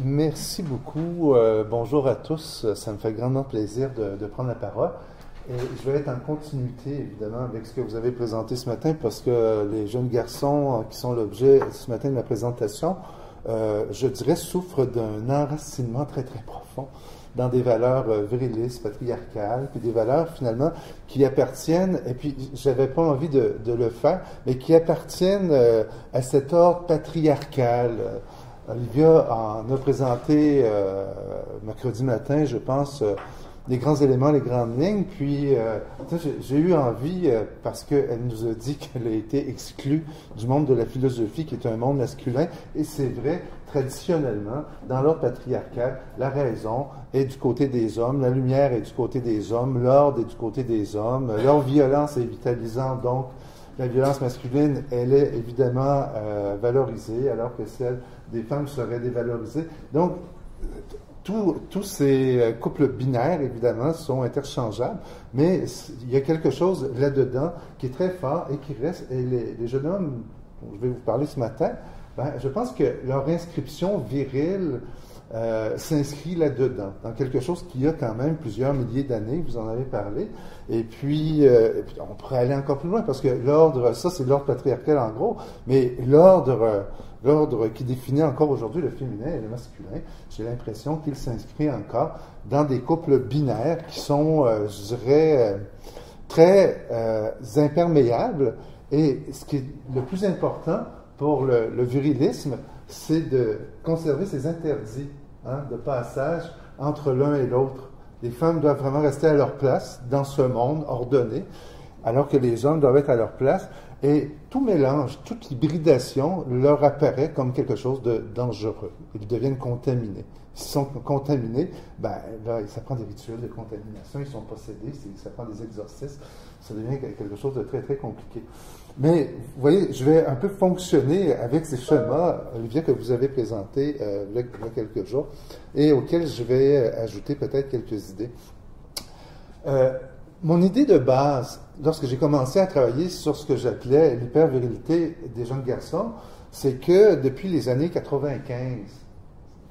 Merci beaucoup. Bonjour à tous. Ça me fait grandement plaisir de prendre la parole. Et je vais être en continuité, évidemment, avec ce que vous avez présenté ce matin, parce que les jeunes garçons qui sont l'objet ce matin de ma présentation, je dirais, souffrent d'un enracinement très, très profond dans des valeurs virilistes, patriarcales, puis des valeurs, finalement, qui appartiennent, et puis j'avais pas envie de le faire, mais qui appartiennent à cet ordre patriarcal. Olivia en a présenté mercredi matin, je pense, les grands éléments, les grandes lignes. Puis, j'ai eu envie, parce qu'elle nous a dit qu'elle a été exclue du monde de la philosophie, qui est un monde masculin. Et c'est vrai, traditionnellement, dans l'ordre patriarcal, la raison est du côté des hommes, la lumière est du côté des hommes, l'ordre est du côté des hommes, leur violence est vitalisante, donc la violence masculine, elle est évidemment valorisée, alors que celle des femmes serait dévalorisée. Donc, tous ces couples binaires, évidemment, sont interchangeables, mais il y a quelque chose là-dedans qui est très fort et qui reste. Et les jeunes hommes, dont je vais vous parler ce matin, ben, je pense que leur inscription virile s'inscrit là-dedans, dans quelque chose qui a quand même plusieurs milliers d'années, vous en avez parlé, et puis on pourrait aller encore plus loin, parce que l'ordre, ça c'est l'ordre patriarcal en gros, mais l'ordre qui définit encore aujourd'hui le féminin et le masculin, j'ai l'impression qu'il s'inscrit encore dans des couples binaires qui sont, je dirais, très imperméables, et ce qui est le plus important pour le virilisme, c'est de conserver ces interdits de passage entre l'un et l'autre. Les femmes doivent vraiment rester à leur place dans ce monde ordonné, alors que les hommes doivent être à leur place. Et tout mélange, toute hybridation leur apparaît comme quelque chose de dangereux. Ils deviennent contaminés. S'ils sont contaminés, ben là, ça prend des rituels de contamination, ils sont possédés, ça prend des exorcismes, ça devient quelque chose de très, très compliqué. Mais, vous voyez, je vais un peu fonctionner avec ces schémas, Olivia, que vous avez présentés il y a quelques jours, et auxquels je vais ajouter peut-être quelques idées. Mon idée de base, lorsque j'ai commencé à travailler sur ce que j'appelais l'hypervirilité des jeunes garçons, c'est que depuis les années 95,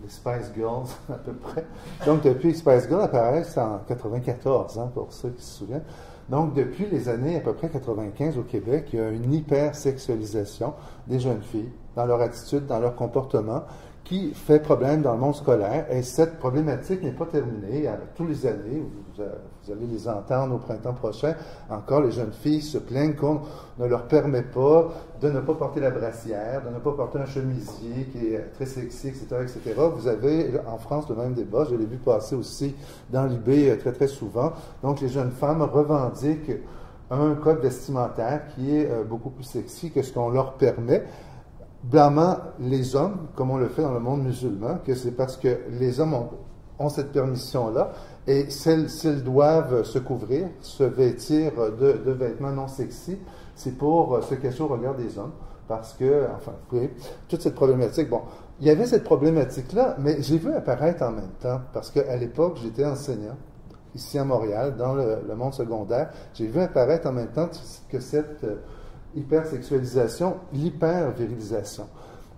les Spice Girls à peu près, donc depuis que Spice Girls apparaissent en 94, pour ceux qui se souviennent, donc depuis les années à peu près 95 au Québec, il y a une hypersexualisation des jeunes filles, dans leur attitude, dans leur comportement, qui fait problème dans le monde scolaire. Et cette problématique n'est pas terminée. Tous les années, vous allez les entendre au printemps prochain, encore les jeunes filles se plaignent qu'on ne leur permet pas de ne pas porter la brassière, de ne pas porter un chemisier qui est très sexy, etc., etc. Vous avez en France le même débat, je l'ai vu passer aussi dans l'IB très très souvent. Donc les jeunes femmes revendiquent un code vestimentaire qui est beaucoup plus sexy que ce qu'on leur permet, blâmant les hommes, comme on le fait dans le monde musulman, que c'est parce que les hommes ont cette permission-là, et s'ils doivent se couvrir, se vêtir de vêtements non sexy, c'est pour se cacher au regard des hommes, parce que, enfin, vous voyez, toute cette problématique, bon, il y avait cette problématique-là, mais j'ai vu apparaître en même temps, parce qu'à l'époque, j'étais enseignant, ici à Montréal, dans le monde secondaire, j'ai vu apparaître en même temps que cette hypersexualisation, l'hypervirilisation.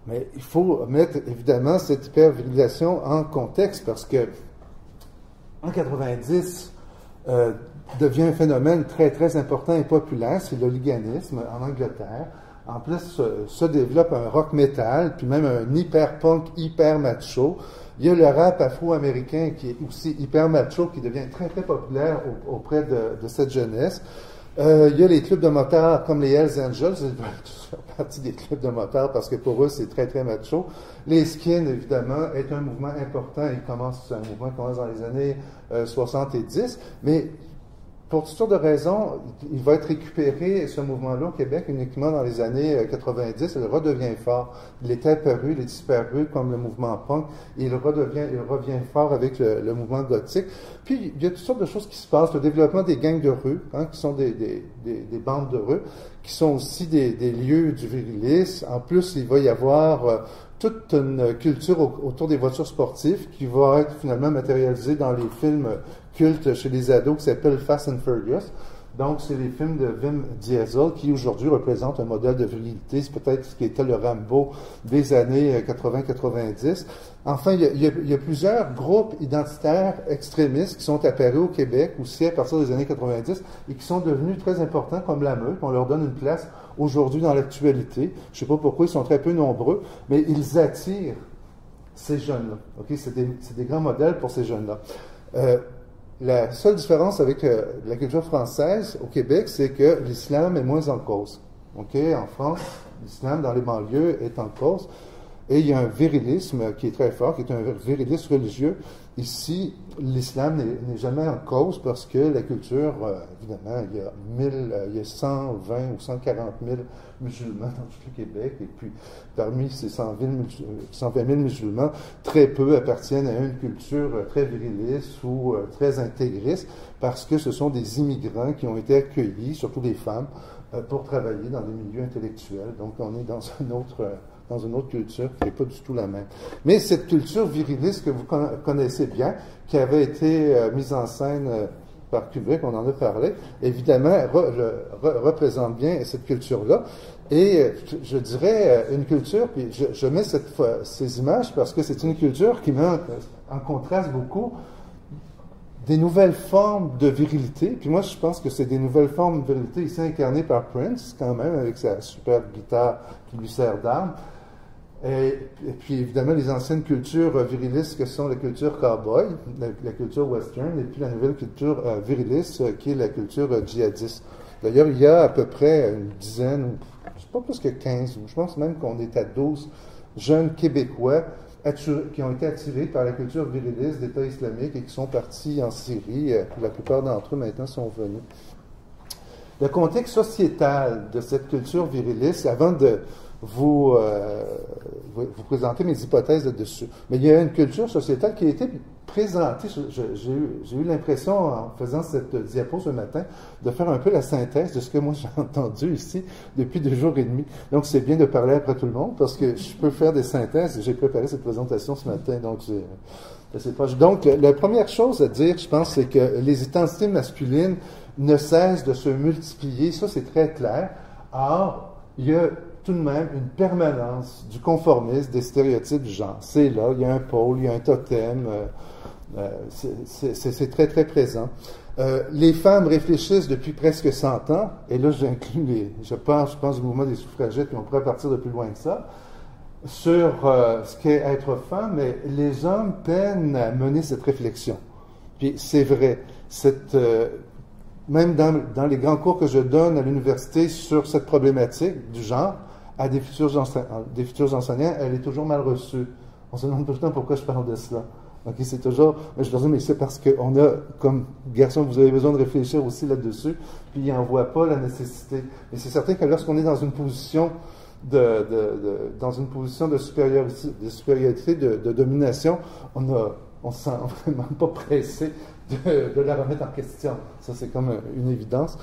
Mais il faut mettre évidemment cette hypervirilisation en contexte parce que en 90 devient un phénomène très très important et populaire, c'est l'hooliganisme en Angleterre. En plus, se développe un rock metal, puis même un hyper-punk, hyper-macho. Il y a le rap afro-américain qui est aussi hyper-macho, qui devient très très populaire auprès de cette jeunesse. Il y a les clubs de motards comme les Hells Angels, ils veulent tous faire partie des clubs de motards parce que pour eux c'est très très macho. Les skins évidemment est un mouvement important, c'est un mouvement qui commence dans les années 70, mais pour toutes sortes de raisons, il va être récupéré, ce mouvement-là, au Québec, uniquement dans les années 90. Il redevient fort. Il était apparu, il est disparu comme le mouvement punk, et il revient fort avec le mouvement gothique. Puis, il y a toutes sortes de choses qui se passent. Le développement des gangs de rue, qui sont des bandes de rue, qui sont aussi des lieux du virilisme. En plus, il va y avoir toute une culture autour des voitures sportives qui va être finalement matérialisée dans les films cultes chez les ados qui s'appellent Fast and Furious. Donc, c'est les films de Vin Diesel qui, aujourd'hui, représentent un modèle de virilité. C'est peut-être ce qui était le Rambo des années 80-90. Enfin, il y a plusieurs groupes identitaires extrémistes qui sont apparus au Québec aussi à partir des années 90 et qui sont devenus très importants, comme la Meute. On leur donne une place aujourd'hui dans l'actualité. Je ne sais pas pourquoi ils sont très peu nombreux, mais ils attirent ces jeunes-là. Okay? C'est des grands modèles pour ces jeunes-là. La seule différence avec la culture française au Québec, c'est que l'islam est moins en cause. Okay? En France, l'islam dans les banlieues est en cause. Et il y a un virilisme qui est très fort, qui est un virilisme religieux. Ici, l'islam n'est jamais en cause parce que la culture, évidemment, il y a 120 ou 140 000 musulmans dans tout le Québec. Et puis, parmi ces 120 000 musulmans, très peu appartiennent à une culture très viriliste ou très intégriste parce que ce sont des immigrants qui ont été accueillis, surtout des femmes, pour travailler dans des milieux intellectuels. Donc, on est dans une autre culture qui n'est pas du tout la même. Mais cette culture viriliste que vous connaissez bien, qui avait été mise en scène par Kubrick, on en a parlé, évidemment, représente bien cette culture-là. Et je dirais une culture, puis je mets ces images parce que c'est une culture qui met en contraste beaucoup des nouvelles formes de virilité. Puis moi, je pense que c'est des nouvelles formes de virilité ici incarnées par Prince, quand même, avec sa super guitare qui lui sert d'arme. Et puis, évidemment, les anciennes cultures virilistes que sont la culture cowboy, la culture western, et puis la nouvelle culture viriliste qui est la culture djihadiste. D'ailleurs, il y a à peu près une dizaine, je ne sais pas plus que 15, je pense même qu'on est à 12 jeunes Québécois qui ont été attirés par la culture viriliste d'État islamique et qui sont partis en Syrie. La plupart d'entre eux, maintenant, sont venus. Le contexte sociétal de cette culture viriliste, avant de vous présenter mes hypothèses là-dessus. Mais il y a une culture sociétale qui a été présentée. J'ai eu l'impression, en faisant cette diapo ce matin, de faire un peu la synthèse de ce que moi j'ai entendu ici depuis 2 jours et demi. Donc, c'est bien de parler après tout le monde parce que je peux faire des synthèses. J'ai préparé cette présentation ce matin, donc c'est proche. Donc, la première chose à dire, je pense, c'est que les identités masculines ne cessent de se multiplier. Ça, c'est très clair. Or, il y a tout de même une permanence du conformisme, des stéréotypes du genre. C'est là, il y a un pôle, il y a un totem, c'est très, très présent. Les femmes réfléchissent depuis presque 100 ans, et là j'inclus je pense au mouvement des suffragettes, puis on pourrait partir de plus loin que ça, sur ce qu'est être femme, mais les hommes peinent à mener cette réflexion. Puis c'est vrai, même dans les grands cours que je donne à l'université sur cette problématique du genre, à des futurs enseignants, elle est toujours mal reçue. On se demande tout le temps pourquoi je parle de cela. Okay, c'est toujours, je leur dis, mais c'est parce qu'on a, comme garçon, vous avez besoin de réfléchir aussi là-dessus, puis ils n'en voient pas la nécessité. Mais c'est certain que lorsqu'on est dans une position dans une position de supériorité, de domination, on ne se sent vraiment pas pressé de la remettre en question. Ça, c'est comme une évidence.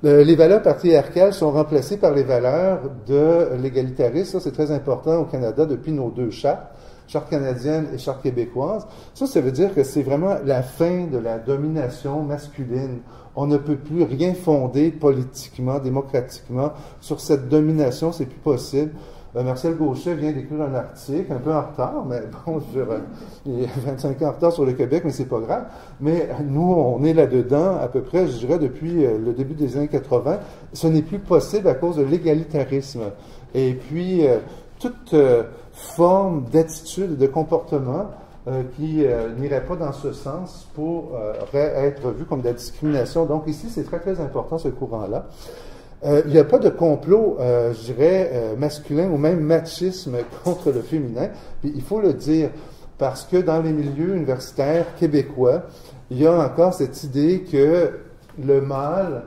Les valeurs patriarcales sont remplacées par les valeurs de l'égalitarisme. Ça, c'est très important au Canada depuis nos 2 chartes, charte canadienne et charte québécoise. Ça veut dire que c'est vraiment la fin de la domination masculine. On ne peut plus rien fonder politiquement, démocratiquement sur cette domination, c'est plus possible. Marcel Gauchet vient d'écrire un article, un peu en retard, mais bon, il est 25 ans en retard sur le Québec, mais c'est pas grave. Mais nous, on est là-dedans, à peu près, je dirais, depuis le début des années 80. Ce n'est plus possible à cause de l'égalitarisme. Et puis, toute forme d'attitude, de comportement qui n'irait pas dans ce sens pourrait être vu comme de la discrimination. Donc ici, c'est très, très important, ce courant-là. Il n'y a pas de complot, je dirais, masculin ou même machisme contre le féminin. Puis il faut le dire, parce que dans les milieux universitaires québécois, il y a encore cette idée que le mâle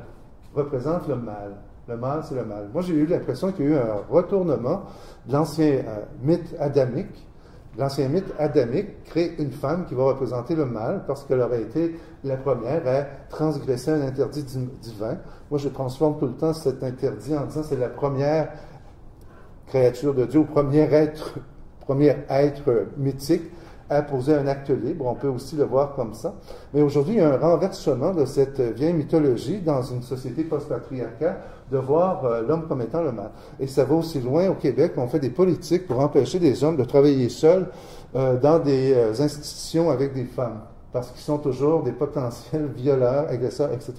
représente le mal. Le mâle, c'est le mal. Moi, j'ai eu l'impression qu'il y a eu un retournement de l'ancien mythe adamique. L'ancien mythe adamique crée une femme qui va représenter le mal parce qu'elle aurait été la première à transgresser un interdit divin. Moi, je transforme tout le temps cet interdit en disant c'est la première créature de Dieu, ou premier être mythique à poser un acte libre. On peut aussi le voir comme ça. Mais aujourd'hui, il y a un renversement de cette vieille mythologie dans une société post-patriarcale de voir l'homme comme étant le mal. Et ça va aussi loin au Québec. On fait des politiques pour empêcher des hommes de travailler seuls dans des institutions avec des femmes, parce qu'ils sont toujours des potentiels violeurs, agresseurs, etc.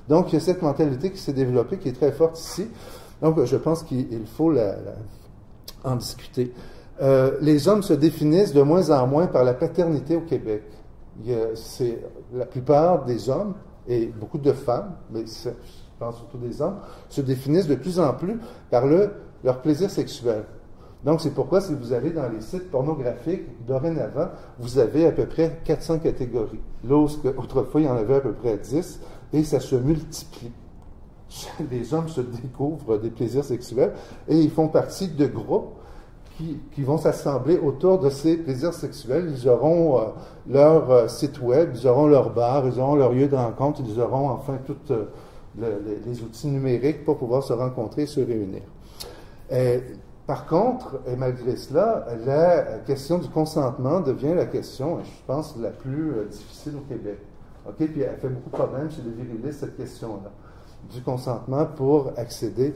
Donc, il y a cette mentalité qui s'est développée, qui est très forte ici. Donc, je pense qu'il faut en discuter. Les hommes se définissent de moins en moins par la paternité au Québec. C'est la plupart des hommes, et beaucoup de femmes, mais je pense surtout des hommes, se définissent de plus en plus par leur plaisir sexuel. Donc, c'est pourquoi, si vous allez dans les sites pornographiques, dorénavant, vous avez à peu près 400 catégories. Autrefois, il y en avait à peu près 10, et ça se multiplie. Les hommes se découvrent des plaisirs sexuels, et ils font partie de groupes qui vont s'assembler autour de ces plaisirs sexuels. Ils auront leur site web, ils auront leur bar, ils auront leur lieu de rencontre, ils auront enfin tous les outils numériques pour pouvoir se rencontrer et se réunir. Par contre, et malgré cela, la question du consentement devient la question, je pense, la plus difficile au Québec. OK? Puis elle fait beaucoup de problèmes chez les virilistes, cette question-là, du consentement pour accéder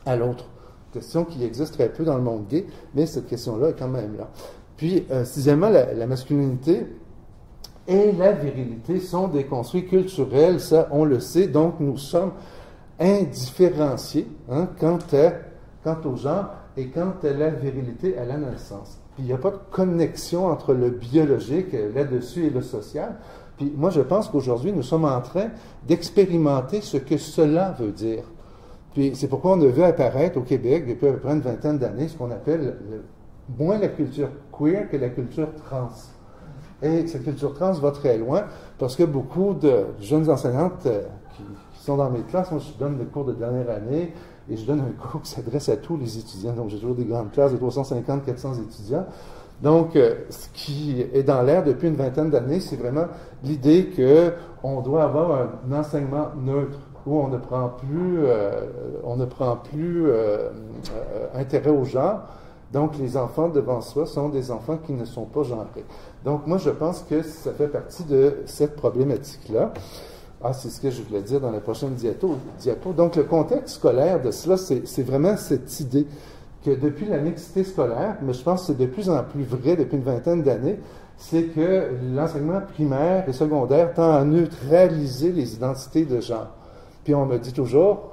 à l'autre. Question qui existe très peu dans le monde gay, mais cette question-là est quand même là. Puis, sixièmement, la masculinité et la virilité sont des construits culturels, ça, on le sait, donc nous sommes indifférenciés quant au genre et quant à la virilité à la naissance. Puis, il n'y a pas de connexion entre le biologique là-dessus et le social. Puis, moi, je pense qu'aujourd'hui, nous sommes en train d'expérimenter ce que cela veut dire. Puis c'est pourquoi on a vu apparaître au Québec, depuis à peu près une vingtaine d'années, ce qu'on appelle moins la culture queer que la culture trans. Et cette culture trans va très loin, parce que beaucoup de jeunes enseignantes qui sont dans mes classes, moi je donne le cours de dernière année, et je donne un cours qui s'adresse à tous les étudiants. Donc j'ai toujours des grandes classes de 350, 400 étudiants. Donc, ce qui est dans l'air depuis une vingtaine d'années, c'est vraiment l'idée qu'on doit avoir un enseignement neutre, où on ne prend plus intérêt au genre. Donc, les enfants devant soi sont des enfants qui ne sont pas genrés. Donc, moi, je pense que ça fait partie de cette problématique-là. Ah, c'est ce que je voulais dire dans la prochaine diapo. Donc, le contexte scolaire de cela, c'est vraiment cette idée que depuis la mixité scolaire, mais je pense que c'est de plus en plus vrai depuis une vingtaine d'années, c'est que l'enseignement primaire et secondaire tend à neutraliser les identités de genre. Puis on me dit toujours,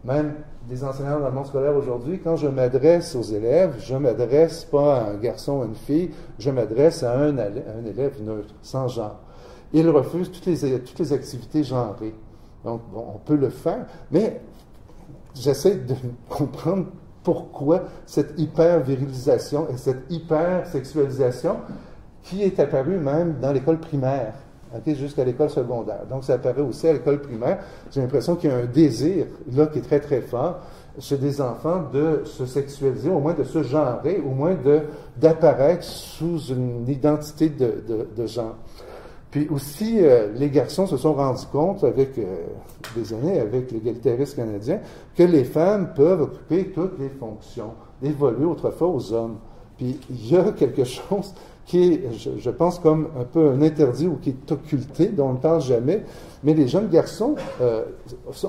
même des enseignants dans le monde scolaire aujourd'hui, quand je m'adresse aux élèves, je ne m'adresse pas à un garçon ou à une fille, je m'adresse à un élève neutre, sans genre. Ils refusent toutes les activités genrées. Donc, bon, on peut le faire, mais j'essaie de comprendre pourquoi cette hyper-virilisation et cette hyper-sexualisation qui est apparue même dans l'école primaire. Okay, jusqu'à l'école secondaire. Donc, ça apparaît aussi à l'école primaire. J'ai l'impression qu'il y a un désir, là, qui est très, très fort chez des enfants de se sexualiser, au moins de se genrer, au moins d'apparaître sous une identité de genre. Puis aussi, les garçons se sont rendus compte, avec des années, avec l'égalitarisme canadien, que les femmes peuvent occuper toutes les fonctions, dévolues autrefois aux hommes. Puis, il y a quelque chose qui est, je pense, comme un peu un interdit ou qui est occulté, dont on ne parle jamais. Mais les jeunes garçons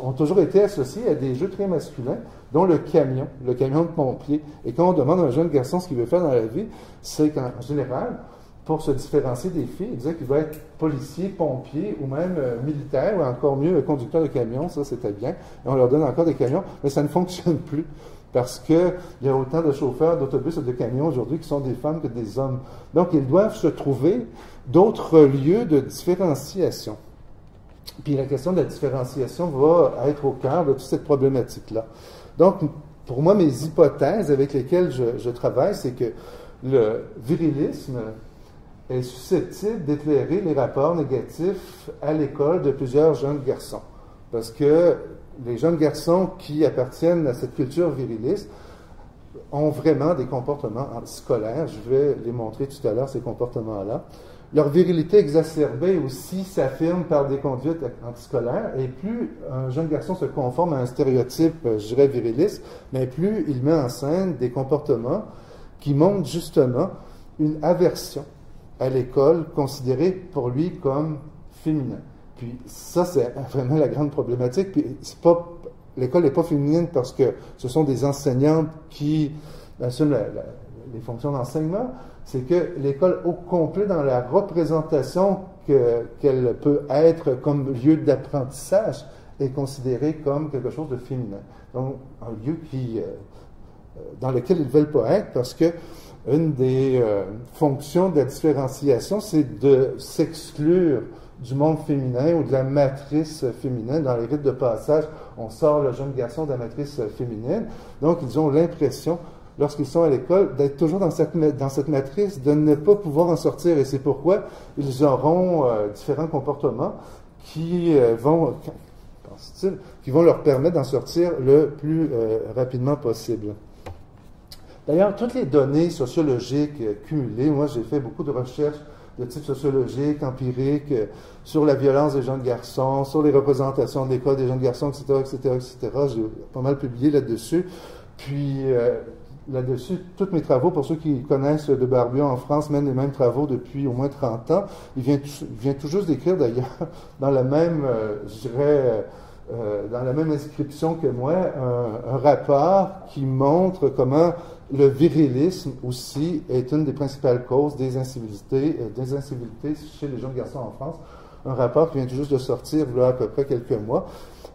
ont toujours été associés à des jeux très masculins, dont le camion de pompier. Et quand on demande à un jeune garçon ce qu'il veut faire dans la vie, c'est qu'en général, pour se différencier des filles, il disait qu'il va être policier, pompier ou même militaire, ou encore mieux, conducteur de camion, ça c'était bien. Et on leur donne encore des camions, mais ça ne fonctionne plus. Parce qu'il y a autant de chauffeurs d'autobus et de camions aujourd'hui qui sont des femmes que des hommes. Donc, ils doivent se trouver d'autres lieux de différenciation. Puis la question de la différenciation va être au cœur de toute cette problématique-là. Donc, pour moi, mes hypothèses avec lesquelles je travaille, c'est que le virilisme est susceptible d'éclairer les rapports négatifs à l'école de plusieurs jeunes garçons. Parce que les jeunes garçons qui appartiennent à cette culture viriliste ont vraiment des comportements scolaires. Je vais les montrer tout à l'heure, ces comportements-là. Leur virilité exacerbée aussi s'affirme par des conduites antiscolaires, et plus un jeune garçon se conforme à un stéréotype, je dirais, viriliste, mais plus il met en scène des comportements qui montrent justement une aversion à l'école considérés pour lui comme féminins. Puis ça, c'est vraiment la grande problématique. Puis c'est pas, l'école n'est pas féminine parce que ce sont des enseignantes qui assument les fonctions d'enseignement, c'est que l'école au complet, dans la représentation qu'elle peut être comme lieu d'apprentissage, est considérée comme quelque chose de féminin. Donc, un lieu dans lequel ils ne veulent pas être parce que une des fonctions de la différenciation, c'est de s'exclure du monde féminin ou de la matrice féminine. Dans les rites de passage, on sort le jeune garçon de la matrice féminine. Donc, ils ont l'impression, lorsqu'ils sont à l'école, d'être toujours dans cette matrice, de ne pas pouvoir en sortir. Et c'est pourquoi ils auront différents comportements qui vont leur permettre d'en sortir le plus rapidement possible. D'ailleurs, toutes les données sociologiques cumulées, moi j'ai fait beaucoup de recherches de type sociologique, empirique, sur la violence des jeunes garçons, sur les représentations de l'école des jeunes garçons, etc., etc., etc. J'ai pas mal publié là-dessus. Puis, là-dessus, tous mes travaux, pour ceux qui connaissent de Barbion en France, mènent les mêmes travaux depuis au moins 30 ans. Il vient tout juste d'écrire, d'ailleurs, dans la même, je dirais, dans la même inscription que moi, un rapport qui montre comment le virilisme aussi est une des principales causes des incivilités chez les jeunes garçons en France. Un rapport qui vient tout juste de sortir, il y a à peu près quelques mois.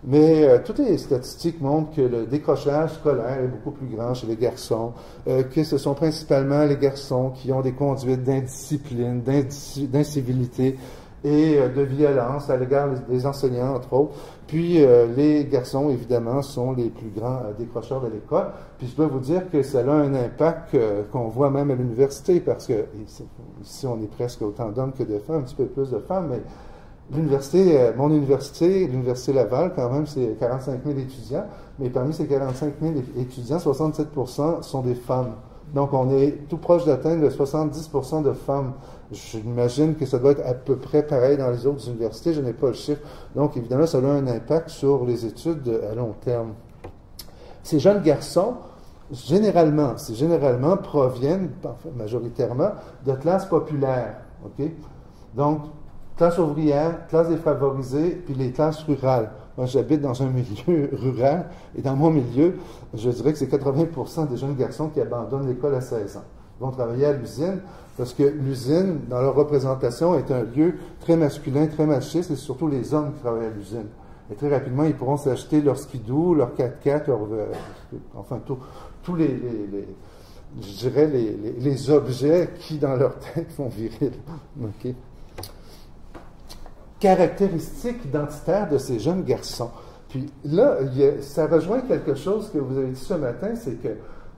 Mais toutes les statistiques montrent que le décrochage scolaire est beaucoup plus grand chez les garçons, que ce sont principalement les garçons qui ont des conduites d'indiscipline, d'incivilité et de violence à l'égard des enseignants, entre autres. Puis les garçons, évidemment, sont les plus grands décrocheurs de l'école. Puis je dois vous dire que ça a un impact qu'on voit même à l'université, parce que ici, on est presque autant d'hommes que de femmes, un petit peu plus de femmes, mais l'université, mon université, l'Université Laval, quand même, c'est 45 000 étudiants, mais parmi ces 45 000 étudiants, 67% sont des femmes. Donc, on est tout proche d'atteindre 70% de femmes. J'imagine que ça doit être à peu près pareil dans les autres universités, je n'ai pas le chiffre. Donc, évidemment, ça a un impact sur les études à long terme. Ces jeunes garçons, généralement proviennent, majoritairement, de classes populaires. OK? Donc, classe ouvrière, classe défavorisée, puis les classes rurales. Moi, j'habite dans un milieu rural, et dans mon milieu, je dirais que c'est 80% des jeunes garçons qui abandonnent l'école à 16 ans. Ils vont travailler à l'usine, parce que l'usine, dans leur représentation, est un lieu très masculin, très machiste, et c'est surtout les hommes qui travaillent à l'usine. Et très rapidement, ils pourront s'acheter leur skidoo, leur 4x4, enfin, tous je dirais, les objets qui, dans leur tête, font viril. OK? Caractéristiques identitaires de ces jeunes garçons. Puis là, ça rejoint quelque chose que vous avez dit ce matin, c'est que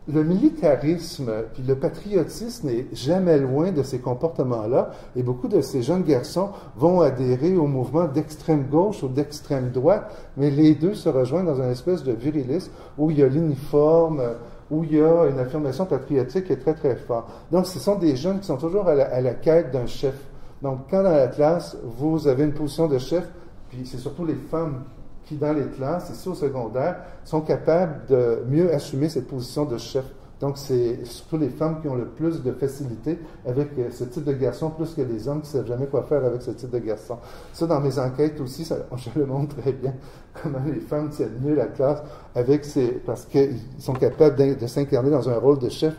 le militarisme puis le patriotisme n'est jamais loin de ces comportements-là, et beaucoup de ces jeunes garçons vont adhérer au mouvement d'extrême gauche ou d'extrême droite, mais les deux se rejoignent dans une espèce de virilisme où il y a l'uniforme, où il y a une affirmation patriotique qui est très très forte. Donc ce sont des jeunes qui sont toujours à la quête d'un chef. Donc, quand dans la classe, vous avez une position de chef, puis c'est surtout les femmes qui, dans les classes, ici au secondaire, sont capables de mieux assumer cette position de chef. Donc, c'est surtout les femmes qui ont le plus de facilité avec ce type de garçon, plus que les hommes qui ne savent jamais quoi faire avec ce type de garçon. Ça, dans mes enquêtes aussi, je le montre très bien, comment les femmes tiennent mieux la classe parce qu'ils sont capables de s'incarner dans un rôle de chef,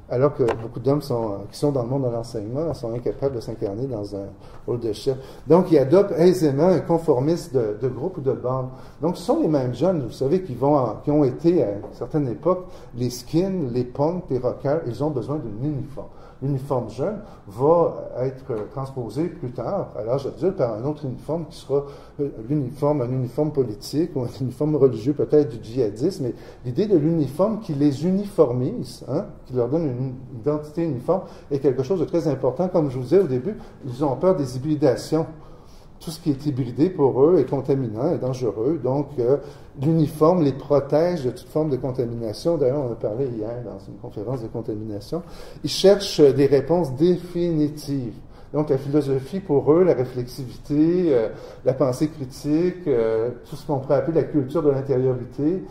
alors que beaucoup d'hommes qui sont dans le monde de l'enseignement sont incapables de s'incarner dans un rôle de chef. Donc, ils adoptent aisément un conformisme de groupe ou de bande. Donc, ce sont les mêmes jeunes, vous savez, qui ont été, à une certaine époque, les skins, les punks, les rockers, ils ont besoin d'un uniforme. L'uniforme jeune va être transposé plus tard, à l'âge adulte, par un autre uniforme qui sera un uniforme politique ou un uniforme religieux, peut-être du djihadisme, mais l'idée de l'uniforme qui les uniformise, qui leur donne une identité uniforme, est quelque chose de très important. Comme je vous disais au début, ils ont peur des hybridations. Tout ce qui est hybridé pour eux est contaminant, est dangereux. Donc, l'uniforme les protège de toute forme de contamination. D'ailleurs, on a parlé hier dans une conférence de contamination. Ils cherchent des réponses définitives. Donc, la philosophie pour eux, la réflexivité, la pensée critique, tout ce qu'on pourrait appeler la culture de l'intériorité,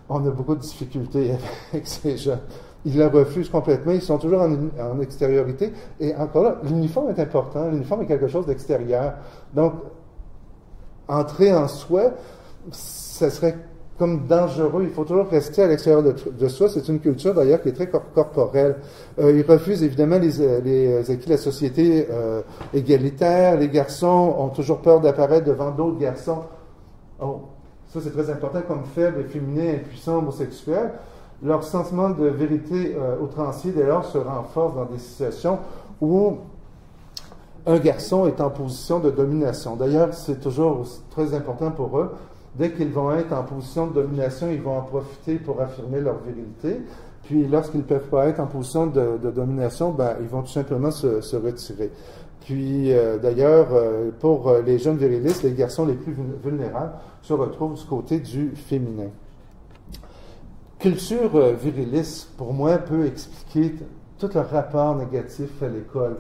on a beaucoup de difficultés avec ces jeunes. Ils la refusent complètement, ils sont toujours en extériorité. Et encore là, l'uniforme est important, l'uniforme est quelque chose d'extérieur. Donc, entrer en soi, ça serait comme dangereux. Il faut toujours rester à l'extérieur de soi. C'est une culture d'ailleurs qui est très corporelle. Ils refusent évidemment les acquis de la société égalitaire. Les garçons ont toujours peur d'apparaître devant d'autres garçons. Oh, ça c'est très important comme faibles, féminins, impuissants, homosexuels. Leur sentiment de vérité outrancier dès lors se renforce dans des situations où un garçon est en position de domination. D'ailleurs, c'est toujours très important pour eux. Dès qu'ils vont être en position de domination, ils vont en profiter pour affirmer leur virilité. Puis, lorsqu'ils ne peuvent pas être en position de domination, ben, ils vont tout simplement se retirer. Puis, d'ailleurs, pour les jeunes virilistes, les garçons les plus vulnérables se retrouvent du côté du féminin. Culture viriliste, pour moi, peut expliquer tout le rapport négatif à l'école.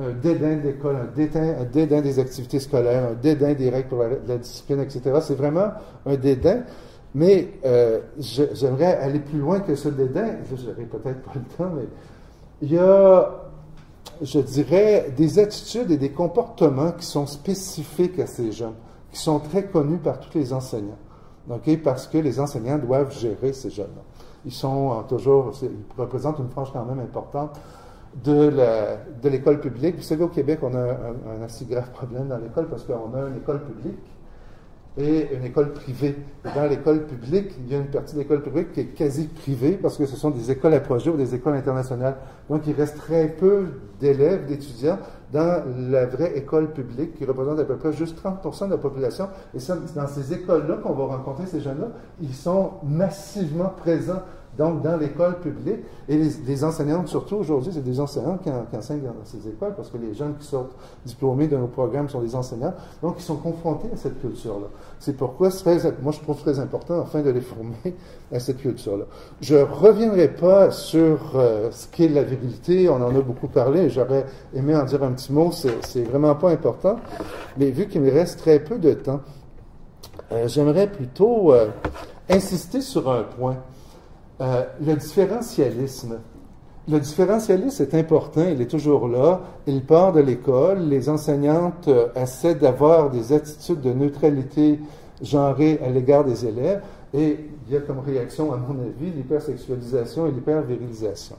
Un dédain de l'école, un dédain des activités scolaires, un dédain des règles pour la discipline, etc. C'est vraiment un dédain, mais j'aimerais aller plus loin que ce dédain. Je n'aurai peut-être pas le temps, mais il y a, je dirais, des attitudes et des comportements qui sont spécifiques à ces jeunes, qui sont très connus par tous les enseignants. Okay? Parce que les enseignants doivent gérer ces jeunes-là. Ils représentent une frange quand même importante de l'école publique. Vous savez, au Québec, on a un assez grave problème dans l'école parce qu'on a une école publique et une école privée. Dans l'école publique, il y a une partie de l'école publique qui est quasi privée parce que ce sont des écoles à projet ou des écoles internationales. Donc, il reste très peu d'élèves, d'étudiants dans la vraie école publique qui représente à peu près juste 30% de la population. Et c'est dans ces écoles-là qu'on va rencontrer ces jeunes-là. Ils sont massivement présents donc dans l'école publique. Et les enseignantes, surtout aujourd'hui, c'est des enseignants qui enseignent dans ces écoles, parce que les jeunes qui sortent diplômés de nos programmes sont des enseignants, donc ils sont confrontés à cette culture-là. C'est pourquoi moi je trouve très important, enfin, de les former à cette culture-là. Je ne reviendrai pas sur ce qu'est la virilité, on en a beaucoup parlé, j'aurais aimé en dire un petit mot, c'est vraiment pas important, mais vu qu'il me reste très peu de temps, j'aimerais plutôt insister sur un point. Le différentialisme. Le différentialisme est important, il est toujours là, il part de l'école, les enseignantes essaient d'avoir des attitudes de neutralité genrée à l'égard des élèves, et il y a comme réaction, à mon avis, l'hypersexualisation et l'hypervirilisation.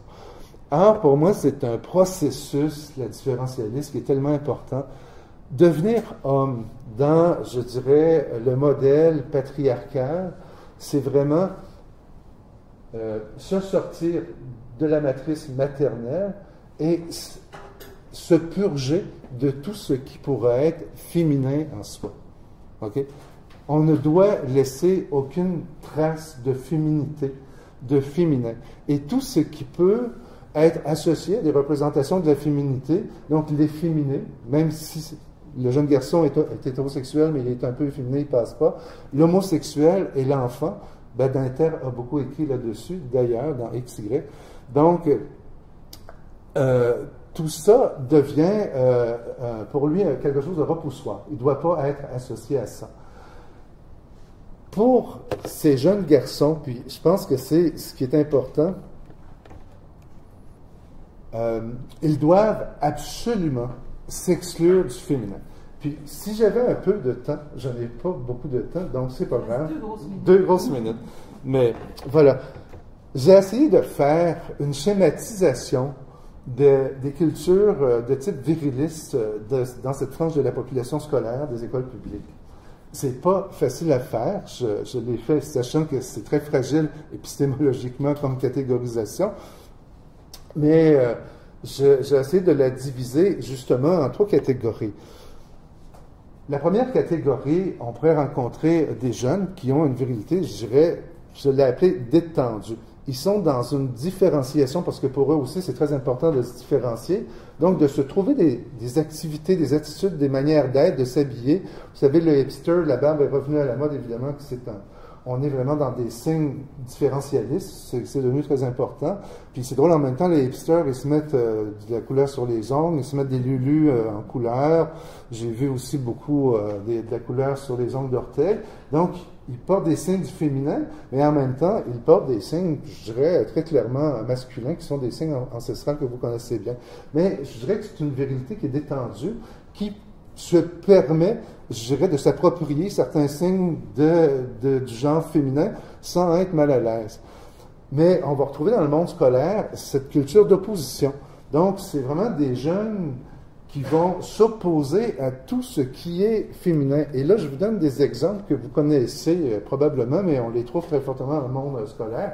Or, pour moi, c'est un processus, le différentialisme, qui est tellement important. Devenir homme dans, je dirais, le modèle patriarcal, c'est vraiment se sortir de la matrice maternelle et se purger de tout ce qui pourrait être féminin en soi. Okay? On ne doit laisser aucune trace de féminité, de féminin. Et tout ce qui peut être associé à des représentations de la féminité, donc l'efféminé, même si le jeune garçon est hétérosexuel, mais il est un peu efféminé, il ne passe pas, l'homosexuel et l'enfant, Badinter a beaucoup écrit là-dessus, d'ailleurs, dans XY. Donc, tout ça devient, pour lui, quelque chose de repoussoir. Il ne doit pas être associé à ça. Pour ces jeunes garçons, puis je pense que c'est ce qui est important, ils doivent absolument s'exclure du féminin. Puis, si j'avais un peu de temps, je n'ai pas beaucoup de temps, donc c'est pas grave. 2 grosses minutes. Mais voilà. J'ai essayé de faire une schématisation des cultures de type viriliste dans cette frange de la population scolaire des écoles publiques. C'est pas facile à faire. Je l'ai fait sachant que c'est très fragile épistémologiquement comme catégorisation. Mais j'ai essayé de la diviser justement en 3 catégories. La première catégorie, on pourrait rencontrer des jeunes qui ont une virilité, je l'ai appelée détendue. Ils sont dans une différenciation, parce que pour eux aussi, c'est très important de se différencier. Donc, de se trouver des activités, des attitudes, des manières d'être, de s'habiller. Vous savez, le hipster, la barbe est revenue à la mode, évidemment, que on est vraiment dans des signes différentialistes, c'est devenu très important. Puis c'est drôle, en même temps, les hipsters, ils se mettent de la couleur sur les ongles, ils se mettent des lulus en couleur. J'ai vu aussi beaucoup de la couleur sur les ongles d'orteil. Donc, ils portent des signes du féminin, mais en même temps, ils portent des signes, je dirais, très clairement masculins, qui sont des signes ancestrales que vous connaissez bien. Mais je dirais que c'est une virilité qui est détendue, qui se permet, je dirais, de s'approprier certains signes du genre féminin sans être mal à l'aise. Mais on va retrouver dans le monde scolaire cette culture d'opposition. Donc, c'est vraiment des jeunes qui vont s'opposer à tout ce qui est féminin. Et là, je vous donne des exemples que vous connaissez probablement, mais on les trouve très fortement dans le monde scolaire.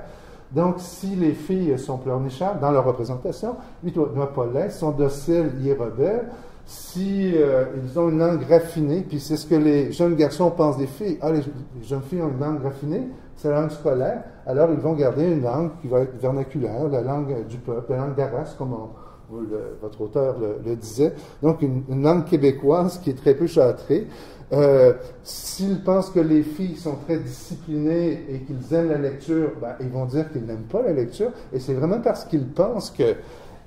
Donc, si les filles sont pleurnichardes dans leur représentation, ils ne doivent pas l'être, sont dociles et rebelles. Si ils ont une langue raffinée, puis c'est ce que les jeunes garçons pensent des filles, les jeunes filles ont une langue raffinée, c'est la langue scolaire, alors ils vont garder une langue qui va être vernaculaire, la langue du peuple, la langue d'Arras, comme votre auteur le disait, donc une langue québécoise qui est très peu châtrée. S'ils pensent que les filles sont très disciplinées et qu'ils aiment la lecture, ils vont dire qu'ils n'aiment pas la lecture, et c'est vraiment parce qu'ils pensent que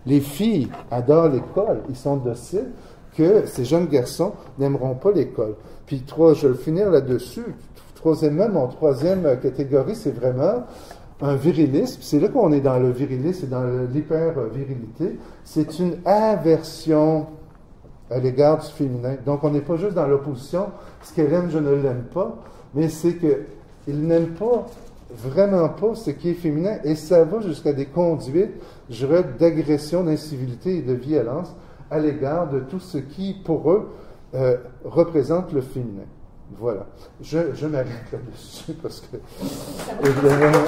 les filles adorent l'école, ils sont dociles, que ces jeunes garçons n'aimeront pas l'école. Puis je vais finir là-dessus. Troisièmement, mon troisième catégorie, c'est vraiment un virilisme. C'est là qu'on est dans le virilisme et dans l'hyper-virilité. C'est une aversion à l'égard du féminin. Donc, on n'est pas juste dans l'opposition. Ce qu'elle aime, je ne l'aime pas. Mais c'est qu'il n'aime pas, vraiment pas, ce qui est féminin. Et ça va jusqu'à des conduites, je dirais, d'agression, d'incivilité et de violence à l'égard de tout ce qui, pour eux, représente le féminin. Voilà. Je m'arrête là-dessus parce que, évidemment,